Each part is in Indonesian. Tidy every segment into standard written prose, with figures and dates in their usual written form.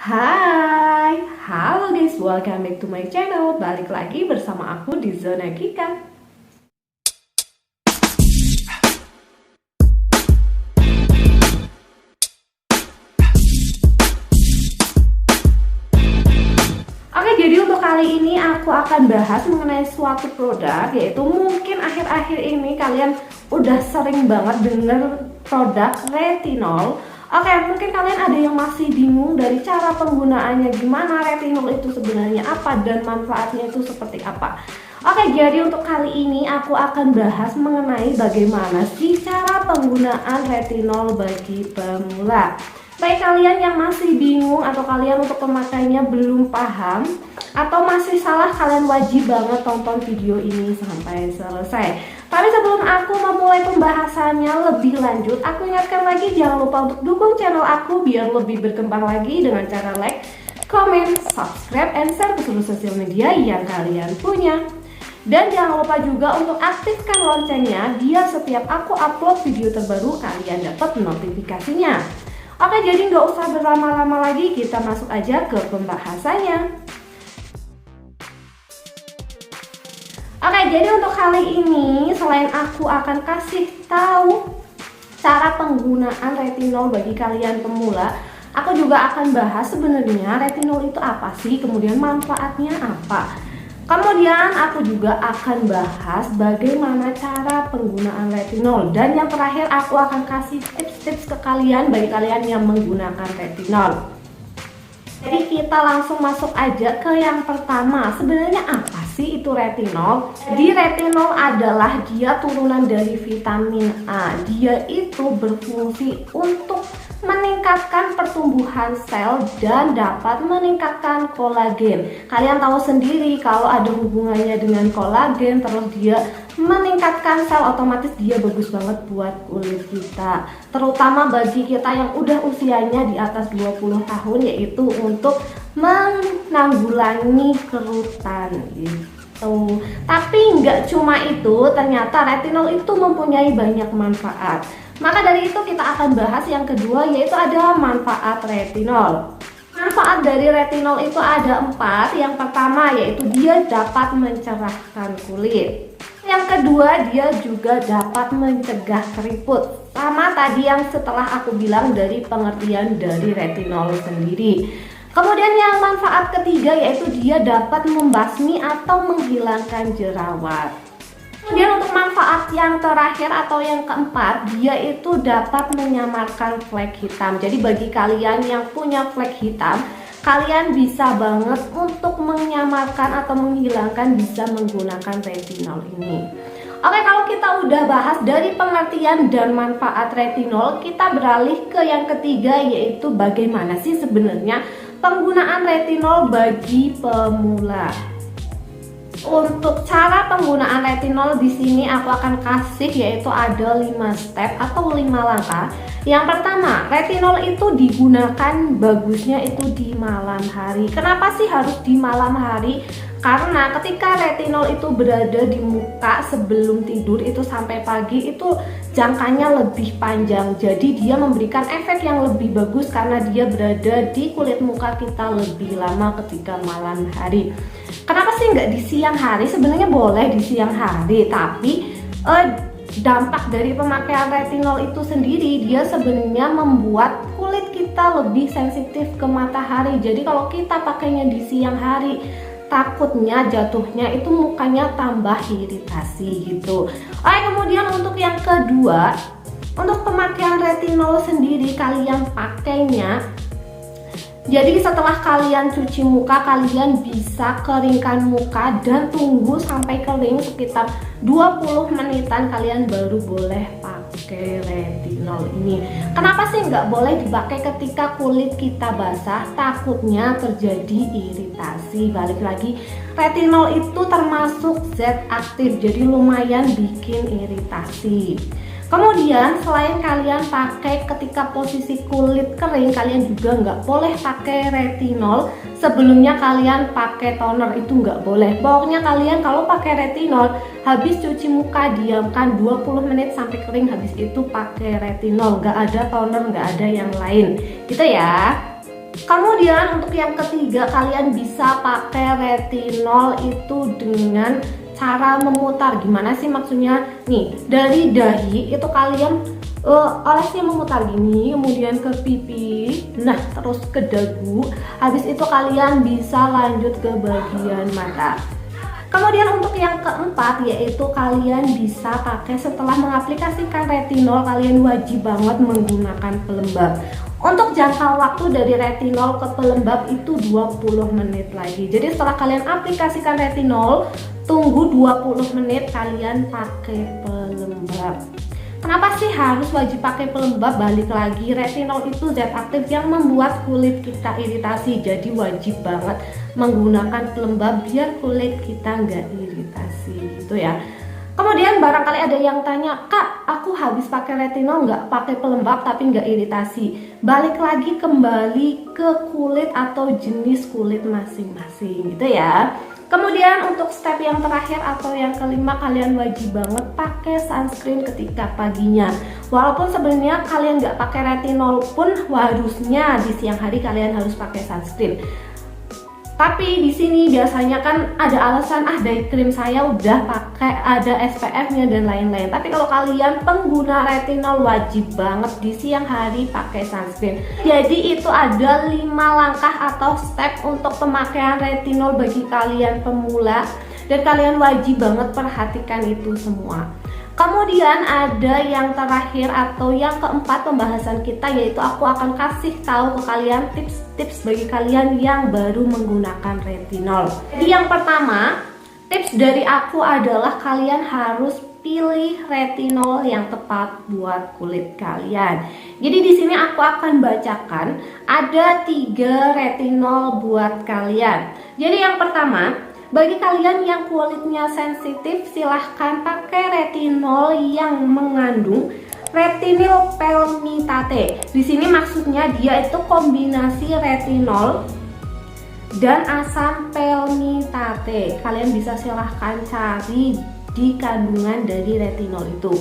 Hai, halo guys, welcome back to my channel. Balik lagi bersama aku di Zona Kika. Oke, jadi untuk kali ini aku akan bahas mengenai suatu produk, yaitu mungkin akhir-akhir ini kalian udah sering banget denger produk retinol. Oke, mungkin kalian ada yang masih bingung dari cara penggunaannya, gimana retinol itu sebenarnya apa dan manfaatnya itu seperti apa. Oke, jadi untuk kali ini aku akan bahas mengenai bagaimana sih cara penggunaan retinol bagi pemula. Baik kalian yang masih bingung atau kalian untuk pemakainya belum paham atau masih salah, kalian wajib banget tonton video ini sampai selesai. Tapi sebelum aku memulai pembahasannya lebih lanjut, aku ingatkan lagi jangan lupa untuk dukung channel aku biar lebih berkembang lagi dengan cara like, comment, subscribe, and share ke seluruh sosial media yang kalian punya. Dan jangan lupa juga untuk aktifkan loncengnya biar setiap aku upload video terbaru kalian dapat notifikasinya. Oke, jadi nggak usah berlama-lama lagi, kita masuk aja ke pembahasannya. Oke, jadi untuk kali ini selain aku akan kasih tahu cara penggunaan retinol bagi kalian pemula, aku juga akan bahas sebenarnya retinol itu apa sih, kemudian manfaatnya apa. Kemudian aku juga akan bahas bagaimana cara penggunaan retinol. Dan yang terakhir aku akan kasih tips-tips ke kalian bagi kalian yang menggunakan retinol. Jadi kita langsung masuk aja ke yang pertama. Sebenarnya apa sih itu retinol? Jadi retinol adalah dia turunan dari vitamin A. Dia itu berfungsi untuk meningkatkan pertumbuhan sel dan dapat meningkatkan kolagen. Kalian tahu sendiri kalau ada hubungannya dengan kolagen, terus dia meningkatkan sel, otomatis dia bagus banget buat kulit kita, terutama bagi kita yang udah usianya di atas 20 tahun, yaitu untuk menanggulangi kerutan gitu. Tapi nggak cuma itu, ternyata retinol itu mempunyai banyak manfaat. Maka dari itu kita akan bahas yang kedua, yaitu ada manfaat retinol. Manfaat dari retinol itu ada 4. Yang pertama yaitu dia dapat mencerahkan kulit. Yang kedua, dia juga dapat mencegah keriput. Sama tadi yang setelah aku bilang dari pengertian dari retinol sendiri. Kemudian yang manfaat ketiga yaitu dia dapat membasmi atau menghilangkan jerawat. Kemudian untuk manfaat yang terakhir atau yang keempat, dia itu dapat menyamarkan flek hitam. Jadi bagi kalian yang punya flek hitam, kalian bisa banget untuk menyamarkan atau menghilangkan bisa menggunakan retinol ini. Oke, kalau kita udah bahas dari pengertian dan manfaat retinol, kita beralih ke yang ketiga, yaitu bagaimana sih sebenarnya penggunaan retinol bagi pemula. Untuk cara penggunaan retinol di sini aku akan kasih yaitu ada 5 step atau 5 langkah. Yang pertama, retinol itu digunakan bagusnya itu di malam hari. Kenapa sih harus di malam hari? Karena ketika retinol itu berada di muka sebelum tidur itu sampai pagi itu jangkanya lebih panjang. Jadi dia memberikan efek yang lebih bagus karena dia berada di kulit muka kita lebih lama ketika malam hari. Kenapa sih nggak di siang hari? Sebenarnya boleh di siang hari, tapi dampak dari pemakaian retinol itu sendiri dia sebenarnya membuat kulit kita lebih sensitif ke matahari. Jadi kalau kita pakainya di siang hari, takutnya jatuhnya itu mukanya tambah iritasi gitu. Oke, kemudian untuk yang kedua, untuk pemakaian retinol sendiri kalian pakainya, jadi setelah kalian cuci muka, kalian bisa keringkan muka dan tunggu sampai kering sekitar 20 menitan kalian baru boleh pakai retinol ini. Kenapa sih nggak boleh dipakai ketika kulit kita basah? Takutnya terjadi iritasi. Balik lagi, retinol itu termasuk zat aktif, jadi lumayan bikin iritasi. Kemudian selain kalian pakai ketika posisi kulit kering, kalian juga nggak boleh pakai retinol sebelumnya kalian pakai toner, itu nggak boleh. Pokoknya kalian kalau pakai retinol, habis cuci muka diamkan 20 menit sampai kering, habis itu pakai retinol, nggak ada toner, nggak ada yang lain gitu ya. Kemudian untuk yang ketiga, kalian bisa pakai retinol itu dengan cara memutar. Gimana sih maksudnya? Nih, dari dahi itu kalian olesnya memutar gini, kemudian ke pipi, nah terus ke dagu. Habis itu kalian bisa lanjut ke bagian mata. Kemudian untuk yang keempat, yaitu kalian bisa pakai setelah mengaplikasikan retinol, kalian wajib banget menggunakan pelembab. Untuk jangka waktu dari retinol ke pelembab itu 20 menit lagi. Jadi setelah kalian aplikasikan retinol, tunggu 20 menit kalian pakai pelembab. Kenapa sih harus wajib pakai pelembab? Balik lagi, retinol itu zat aktif yang membuat kulit kita iritasi. Jadi wajib banget menggunakan pelembab biar kulit kita nggak iritasi gitu ya. Kemudian barangkali ada yang tanya, Kak, aku habis pakai retinol nggak pakai pelembab tapi nggak iritasi. Balik lagi kembali ke kulit atau jenis kulit masing-masing gitu ya. Kemudian untuk step yang terakhir atau yang kelima, kalian wajib banget pakai sunscreen ketika paginya. Walaupun sebenarnya kalian nggak pakai retinol pun harusnya di siang hari kalian harus pakai sunscreen. Tapi di sini biasanya kan ada alasan, day cream saya udah pakai ada SPF-nya dan lain-lain. Tapi kalau kalian pengguna retinol wajib banget di siang hari pakai sunscreen. Jadi itu ada 5 langkah atau step untuk pemakaian retinol bagi kalian pemula dan kalian wajib banget perhatikan itu semua. Kemudian ada yang terakhir atau yang keempat pembahasan kita, yaitu aku akan kasih tahu ke kalian tips-tips bagi kalian yang baru menggunakan retinol. Jadi yang pertama, tips dari aku adalah kalian harus pilih retinol yang tepat buat kulit kalian. Jadi di sini aku akan bacakan ada 3 retinol buat kalian. Jadi yang pertama, bagi kalian yang kulitnya sensitif, silahkan pakai retinol yang mengandung retinil palmitate. Di sini maksudnya dia itu kombinasi retinol dan asam palmitate. Kalian bisa silahkan cari di kandungan dari retinol itu.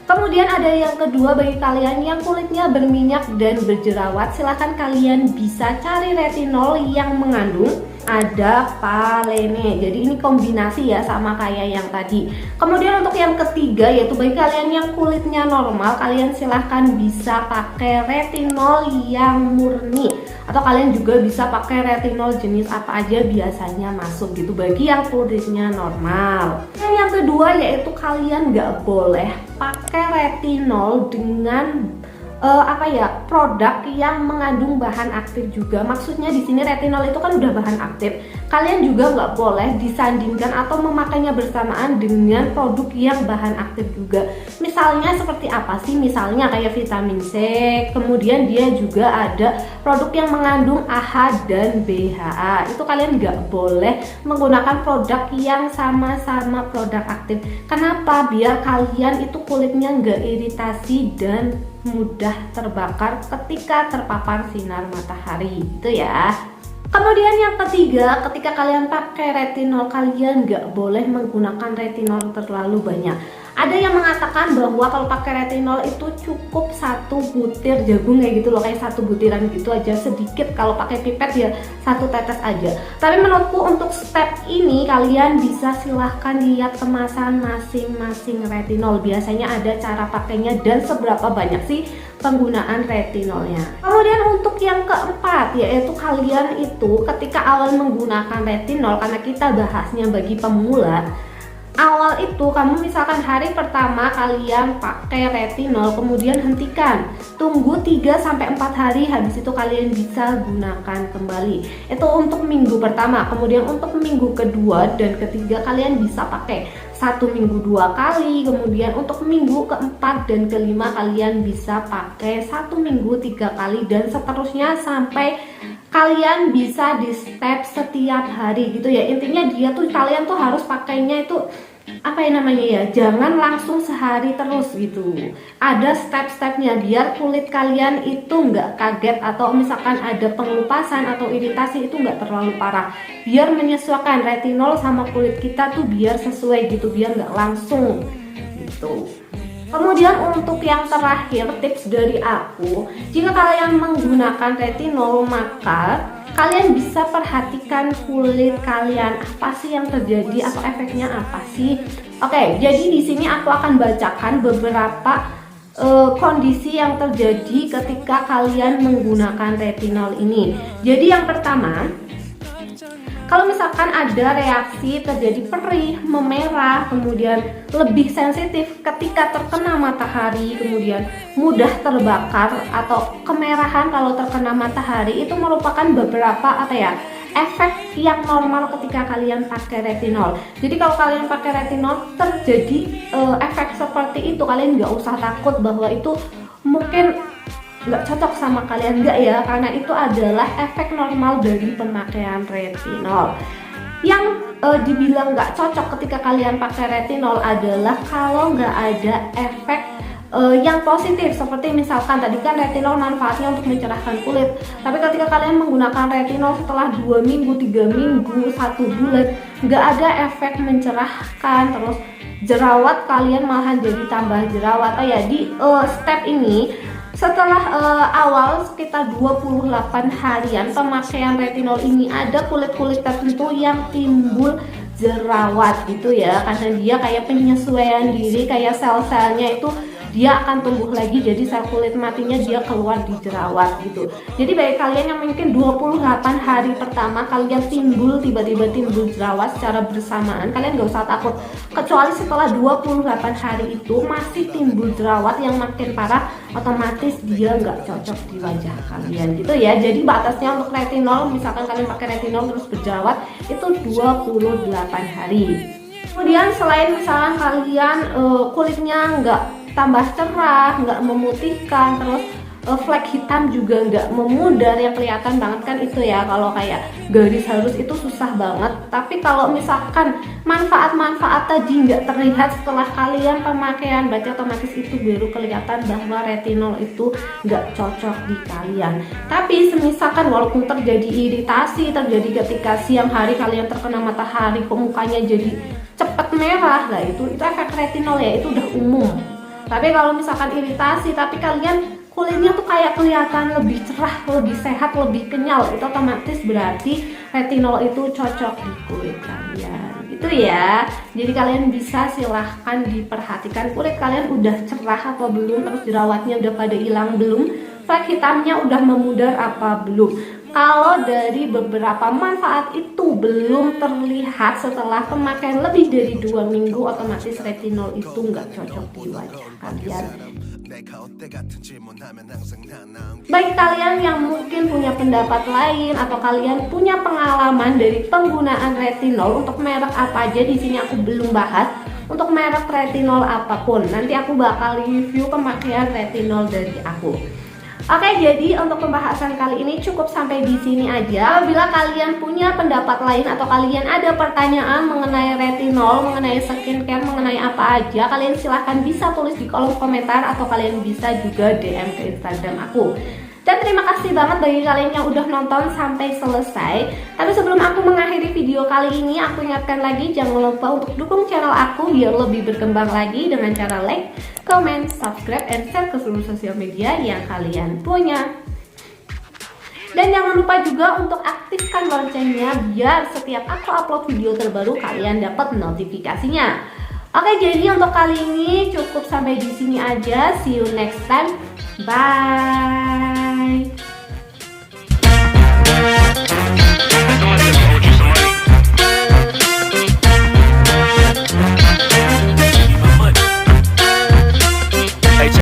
Kemudian ada yang kedua, bagi kalian yang kulitnya berminyak dan berjerawat, silahkan kalian bisa cari retinol yang mengandung ada palene. Jadi ini kombinasi ya sama kayak yang tadi. Kemudian untuk yang ketiga, yaitu bagi kalian yang kulitnya normal, kalian silahkan bisa pakai retinol yang murni, atau kalian juga bisa pakai retinol jenis apa aja biasanya masuk gitu bagi yang kulitnya normal. Dan yang kedua, yaitu kalian nggak boleh pakai retinol dengan produk yang mengandung bahan aktif juga. Maksudnya di sini retinol itu kan udah bahan aktif. Kalian juga nggak boleh disandingkan atau memakainya bersamaan dengan produk yang bahan aktif juga. Misalnya seperti apa sih? Misalnya kayak vitamin C. Kemudian dia juga ada produk yang mengandung AHA dan BHA. Itu kalian nggak boleh menggunakan produk yang sama-sama produk aktif. Kenapa? Biar kalian itu kulitnya nggak iritasi dan mudah terbakar ketika terpapar sinar matahari gitu ya. Kemudian yang ketiga, ketika kalian pakai retinol, kalian nggak boleh menggunakan retinol terlalu banyak. Ada yang mengatakan bahwa kalau pakai retinol itu cukup 1 butir jagung kayak gitu loh, kayak 1 butiran gitu aja, sedikit. Kalau pakai pipet ya 1 tetes aja. Tapi menurutku untuk step ini kalian bisa silahkan lihat kemasan masing-masing retinol. Biasanya ada cara pakainya dan seberapa banyak sih penggunaan retinolnya. Kemudian untuk yang keempat, yaitu kalian itu ketika awal menggunakan retinol, karena kita bahasnya bagi pemula, awal itu kamu misalkan hari pertama kalian pakai retinol, kemudian hentikan, tunggu 3-4 hari, habis itu kalian bisa gunakan kembali. Itu untuk minggu pertama. Kemudian untuk minggu kedua dan ketiga kalian bisa pakai 1 minggu 2 kali. Kemudian untuk minggu keempat dan kelima kalian bisa pakai 1 minggu 3 kali, dan seterusnya sampai kalian bisa di step setiap hari gitu ya. Intinya dia tuh kalian tuh harus pakainya itu jangan langsung sehari terus gitu. Ada step-stepnya biar kulit kalian itu nggak kaget atau misalkan ada pengelupasan atau iritasi itu nggak terlalu parah. Biar menyesuaikan retinol sama kulit kita tuh biar sesuai gitu, biar nggak langsung gitu. Kemudian untuk yang terakhir, tips dari aku, jika kalian menggunakan retinol maka kalian bisa perhatikan kulit kalian, apa sih yang terjadi atau efeknya apa sih. Oke, jadi di sini aku akan bacakan beberapa kondisi yang terjadi ketika kalian menggunakan retinol ini. Jadi yang pertama, kalau misalkan ada reaksi terjadi perih, memerah, kemudian lebih sensitif ketika terkena matahari, kemudian mudah terbakar atau kemerahan kalau terkena matahari, itu merupakan beberapa efek yang normal ketika kalian pakai retinol. Jadi kalau kalian pakai retinol terjadi efek seperti itu, kalian nggak usah takut bahwa itu mungkin nggak cocok sama kalian, nggak ya, karena itu adalah efek normal dari pemakaian retinol. Yang dibilang nggak cocok ketika kalian pakai retinol adalah kalau nggak ada efek yang positif, seperti misalkan tadi kan retinol manfaatnya untuk mencerahkan kulit, tapi ketika kalian menggunakan retinol setelah 2 minggu, 3 minggu, 1 bulan, nggak ada efek mencerahkan, terus jerawat kalian malahan jadi tambah jerawat. Di step ini, setelah awal sekitar 28 harian pemakaian retinol ini, ada kulit-kulit tertentu yang timbul jerawat gitu ya, karena dia kayak penyesuaian diri, kayak sel-selnya itu dia akan tumbuh lagi, jadi sel kulit matinya dia keluar di jerawat gitu. Jadi bagi kalian yang mungkin 28 hari pertama kalian tiba-tiba timbul jerawat secara bersamaan, kalian gak usah takut, kecuali setelah 28 hari itu masih timbul jerawat yang makin parah, otomatis dia nggak cocok di wajah kalian gitu ya. Jadi batasnya untuk retinol, misalkan kalian pakai retinol terus berjerawat, itu 28 hari. Kemudian selain misalkan kalian kulitnya nggak tambah cerah, nggak memutihkan, terus flek hitam juga nggak memudar, yang kelihatan banget kan itu ya, kalau kayak garis halus itu susah banget. Tapi kalau misalkan manfaat-manfaat tadi nggak terlihat setelah kalian pemakaian, berarti otomatis itu baru kelihatan bahwa retinol itu nggak cocok di kalian. Tapi semisalkan walaupun terjadi iritasi, terjadi ketika siang hari kalian terkena matahari kok mukanya jadi cepet merah, lah itu efek retinol ya, itu udah umum. Tapi kalau misalkan iritasi tapi kalian kulitnya tuh kayak kelihatan lebih cerah, lebih sehat, lebih kenyal, itu otomatis berarti retinol itu cocok di kulit kalian gitu ya. Jadi kalian bisa silahkan diperhatikan kulit kalian udah cerah apa belum, terus jerawatnya udah pada hilang belum, flek hitamnya udah memudar apa belum. Kalau dari beberapa manfaat itu belum terlihat setelah pemakaian lebih dari 2 minggu, otomatis retinol itu nggak cocok di wajah kalian. Bagi kalian yang mungkin punya pendapat lain atau kalian punya pengalaman dari penggunaan retinol untuk merek apa aja, di sini aku belum bahas. Untuk merek retinol apapun, nanti aku bakal review pemakaian retinol dari aku. Oke, jadi untuk pembahasan kali ini cukup sampai di sini aja. Apabila kalian punya pendapat lain atau kalian ada pertanyaan mengenai retinol, mengenai skincare, mengenai apa aja, kalian silahkan bisa tulis di kolom komentar atau kalian bisa juga DM ke Instagram aku. Dan terima kasih banget bagi kalian yang udah nonton sampai selesai. Tapi sebelum aku mengakhiri video kali ini, aku ingatkan lagi jangan lupa untuk dukung channel aku biar lebih berkembang lagi dengan cara like, comment, subscribe, and share ke seluruh sosial media yang kalian punya. Dan jangan lupa juga untuk aktifkan loncengnya biar setiap aku upload video terbaru kalian dapat notifikasinya. Oke, jadi untuk kali ini cukup sampai di sini aja. See you next time. Bye.